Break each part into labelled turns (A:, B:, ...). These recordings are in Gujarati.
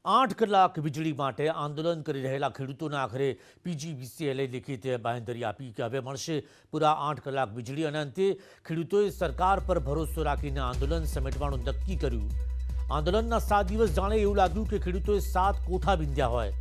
A: 8 કલાક વીજળી માટે આંદોલન કરી રહેલા ખેડૂતોને આખરે પીજીવીસીએલે લેખિત બાંહેધરી આપી કે હવે મળશે પૂરા 8 કલાક વીજળી અને અંતે ખેડૂતોએ સરકાર પર ભરોસો રાખીને આંદોલન સમેટવાનું નક્કી કર્યું। આંદોલનના 7 દિવસ જાણે એવું લાગ્યું કે ખેડૂતોએ 7 કોઠા વિંધ્યા હોય।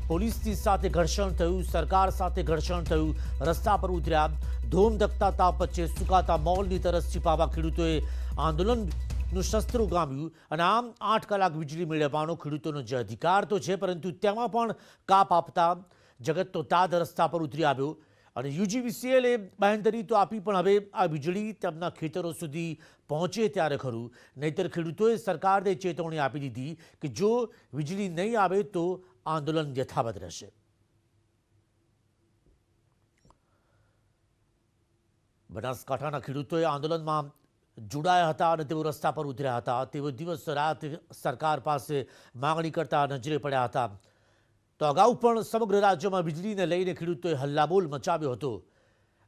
A: પોલીસની સાથે ઘર્ષણ થયું, સરકાર સાથે ઘર્ષણ થયું, રસ્તા પર ઉતર્યા। ધોમ ધકતા તાપ વચ્ચે સુકાતા મોલની તરસ छिपावा ખેડૂતોએ આંદોલનનું શસ્ત્ર ઉગામ્યું અને આમ 8 કલાક વીજળી મેળવવાનો ખેડૂતોનો જે અધિકાર તો છે, પરંતુ તેમાં પણ કાપ આપતા જગતનો તાત રસ્તા પર ઉતરી આવ્યો અને યુજીવીસીએલે બાંહેધરી તો આપી, પણ હવે આ વીજળી તેમના ખેતરો સુધી પહોંચે ત્યારે ખરું, નહીંતર ખેડૂતોએ સરકારને ચેતવણી આપી દીધી કે જો વીજળી નહીં આવે તો આંદોલન યથાવત રહેશે। બનાસકાંઠાના ખેડૂતોએ આંદોલનમાં જોડાયા હતા અને તેઓ રસ્તા પર ઉતર્યા હતા। તેઓ દિવસ રાત સરકાર પાસે માંગણી કરતા નજરે પડ્યા હતા। તો અગાઉ પણ સમગ્ર રાજ્યમાં વીજળીને લઈને ખેડૂતોએ હલ્લાબોલ મચાવ્યો હતો।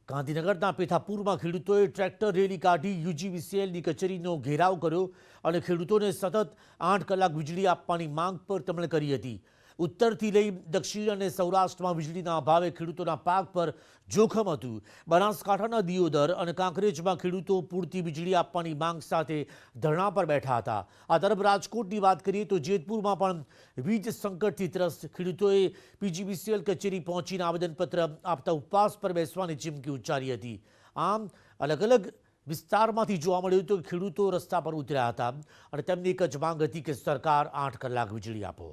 A: ગાંધીનગરના પેથાપુરમાં ખેડૂતોએ ટ્રેક્ટર રેલી કાઢી યુજીવીસીએલની કચેરીનો ઘેરાવ કર્યો અને ખેડૂતોને સતત 8 કલાક વીજળી આપવાની માંગ પર તેમણે કરી હતી। ઉત્તરથી લઈ દક્ષિણ અને સૌરાષ્ટ્રમાં વીજળીના અભાવે ખેડૂતોના પાક પર જોખમ હતું। બનાસકાંઠાના દિયોદર અને કાંકરેજમાં ખેડૂતો પૂરતી વીજળી આપવાની માંગ સાથે ધરણા પર બેઠા હતા। આ તરફ રાજકોટની વાત કરીએ તો જેતપુરમાં પણ વીજ સંકટથી ત્રસ્ત ખેડૂતોએ પીજીવીસીએલ કચેરી પહોંચીને આવેદનપત્ર આપતા ઉપવાસ પર બેસવાની ચીમકી ઉચ્ચારી હતી। આમ અલગ અલગ વિસ્તારમાંથી જોવા મળ્યું હતું કે ખેડૂતો રસ્તા પર ઉતર્યા હતા અને તેમની એક જ માંગ હતી કે સરકાર 8 કલાક વીજળી આપો।